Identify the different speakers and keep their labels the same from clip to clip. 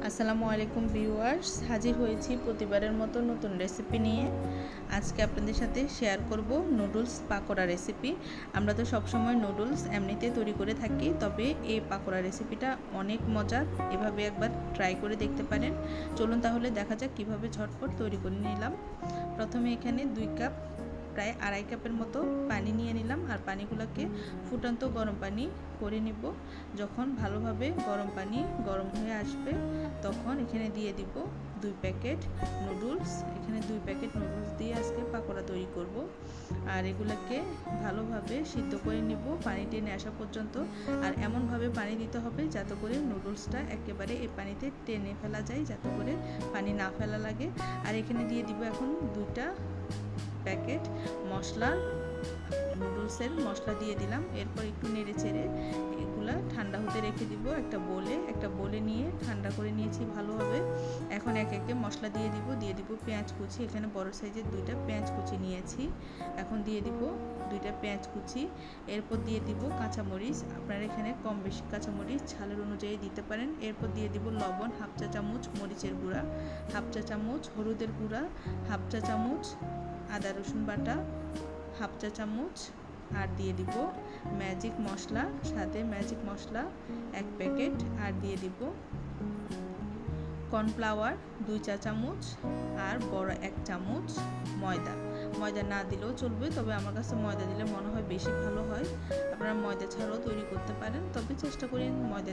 Speaker 1: আসসালামু আলাইকুম ভিউয়ার্স, হাজির হয়েছি প্রতিবারের মতো নতুন রেসিপি নিয়ে। আজকে আপনাদের সাথে শেয়ার করব নুডলস পাকোড়া রেসিপি। আমরা তো সবসময় নুডলস এমনিতে তৈরি করে থাকি, তবে এই পাকোড়া রেসিপিটা অনেক মজার। এভাবে একবার ট্রাই করে দেখতে পারেন। চলুন তাহলে দেখা যাক কীভাবে ঝটপট তৈরি করে নিলাম। প্রথমে এখানে 2 কাপ প্রায় 2.5 কাপের মতো পানি নিয়ে নিলাম, আর পানিগুলোকে ফুটন্ত গরম পানি করে নিব। যখন ভালোভাবে গরম হয়ে আসবে তখন এখানে দিয়ে দিব 2 প্যাকেট নুডলস। এখানে 2 প্যাকেট নুডলস দিয়ে আজকে পাকোড়া তৈরি করব। আর এগুলোকে ভালোভাবে সিদ্ধ করে নিব পানি টেনে আসা পর্যন্ত। আর এমনভাবে পানি দিতে হবে যাতে করে নুডলসটা একেবারে এই পানিতে টেনে ফেলা যায়, যাতে করে পানি না ফেলা লাগে। আর এখানে দিয়ে দিব এখন 2টা প্যাকেট মশলা, নুডলসের মশলা দিয়ে দিলাম। এরপর একটু নেড়ে চেড়ে এগুলা ঠান্ডা হতে রেখে দিব একটা বলে নিয়ে ঠান্ডা করে নিয়েছি ভালোভাবে। এখন এক একে মশলা দিয়ে দিব পেঁয়াজ কুচি। এখানে বড় সাইজের 2টা পেঁয়াজ কুচি নিয়েছি। এখন দিয়ে দিব 2টা পেঁয়াজ কুচি। এরপর দিয়ে দিব কাঁচামরিচ। আপনারা এখানে কম বেশি কাঁচামরিচ ঝালের অনুযায়ী দিতে পারেন। এরপর দিয়ে দিব লবণ, 1/2 চা চামচ মরিচের গুঁড়া, 1/2 চা চামচ হলুদের গুঁড়া, 1/2 চা চামচ আদা রসুন বাটা, 1/2 চা চামচ। আর দিয়ে দিব ম্যাজিক মশলা, সাথে ম্যাজিক মশলা 1 প্যাকেট। আর দিয়ে দিব কর্নফ্লাওয়ার 2 চা চামচ, আর বড় 1 চামচ ময়দা না দিলেও চলবে, তবে আমার কাছে ময়দা দিলে মনে হয় বেশি ভালো হয়। আপনারা ময়দা ছাড়াও তৈরি করতে পারেন, তবে চেষ্টা করেন ময়দা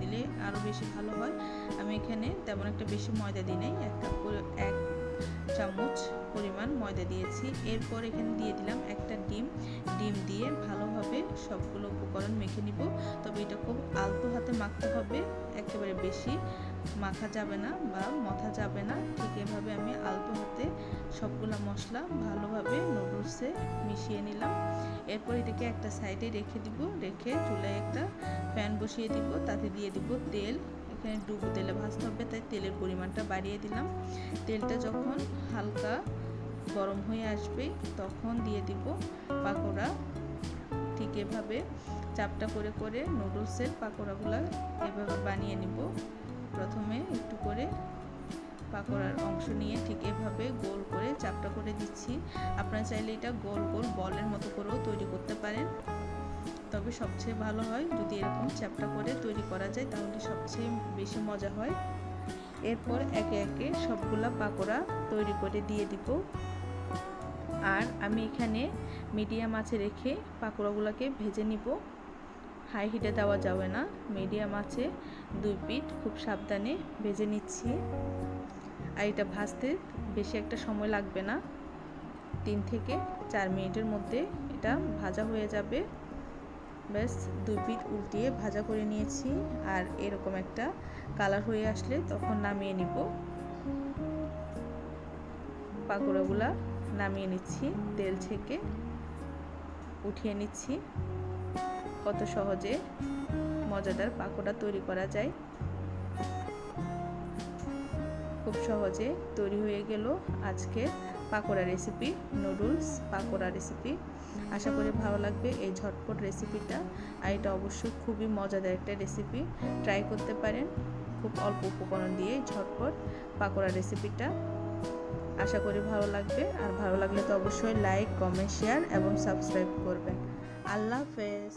Speaker 1: দিলে আরও বেশি ভালো হয়। আমি এখানে তেমন একটা বেশি ময়দা দিই নাই, 1 চামচ পরিমাণ ময়দা দিয়েছি। এরপর এখানে দিয়ে দিলাম একটা ডিম দিয়ে ভালোভাবে সবগুলো উপকরণ মেখে নিব। তবে এটা খুব আলতো হাতে মাখতে হবে, একেবারে বেশি মাখা যাবে না বা মথা যাবে না। ঠিক এভাবে আমি আলতো হাতে সবগুলো মশলা ভালোভাবে নুডলসে মিশিয়ে নিলাম। এরপর এটাকে একটা সাইডে রেখে চুলায় একটা প্যান বসিয়ে দিব, তাতে দিয়ে দিব তেল। এখানে ডুবো তেলে ভাজতে হবে, তাই তেলের পরিমাণটা বাড়িয়ে দিলাম। তেলটা যখন হালকা গরম হয়ে আসবে তখন দিয়ে দিব পাকোড়া। ঠিক এভাবে চাপটা করে করে নুডলসের পাকোড়াগুলো এভাবে বানিয়ে নিব। প্রথমে একটু করে পাকোড়ার অংশ নিয়ে ঠিক এভাবে গোল করে চাপটা করে দিচ্ছি। আপনারা চাইলে এটা গোল গোল বলের মতো করেও তৈরি করতে পারেন, তবে সবচেয়ে ভালো হয় যদি এরকম চ্যাপটা করে তৈরি করা যায়, তাহলে সবচেয়ে বেশি মজা হয়। এরপর একে একে সবগুলা পাকোড়া তৈরি করে দিয়ে দিব। আর আমি এখানে মিডিয়াম আঁচে রেখে পাকোড়াগুলোকে ভেজে নিব। হাই হিটে দেওয়া যাবে না, মিডিয়াম আঁচে 2 পিঠ খুব সাবধানে ভেজে নিচ্ছি। আর এটা ভাজতে বেশি একটা সময় লাগবে না, 3 থেকে 4 মিনিটের মধ্যে এটা ভাজা হয়ে যাবে। ব্যাস 2 পিঠ উল্টিয়ে ভাজা করে নিয়েছি। আর এরকম একটা কালার হয়ে আসলে তখন নামিয়ে নিব। পাকোড়াগুলা নামিয়ে নিচ্ছি, তেল ছেঁকে উঠিয়ে নিচ্ছি। কত সহজে মজাদার পাকোড়া তৈরি করা যায়। খুব সহজে তৈরি হয়ে গেল আজকে pakora recipe, noodles pakora recipe. আশা করি ভালো লাগবে এই ঝটপট রেসিপিটা। আর এটা অবশ্যই খুবই মজাদার একটা রেসিপি, ট্রাই করতে পারেন। খুব অল্প উপকরণ দিয়ে ঝটপট পাকোড়া রেসিপিটা। আশা করি ভালো লাগবে। আর ভালো লাগলে তো অবশ্যই লাইক, কমেন্ট, শেয়ার এবং সাবস্ক্রাইব করবেন। আল্লাহ হাফেজ।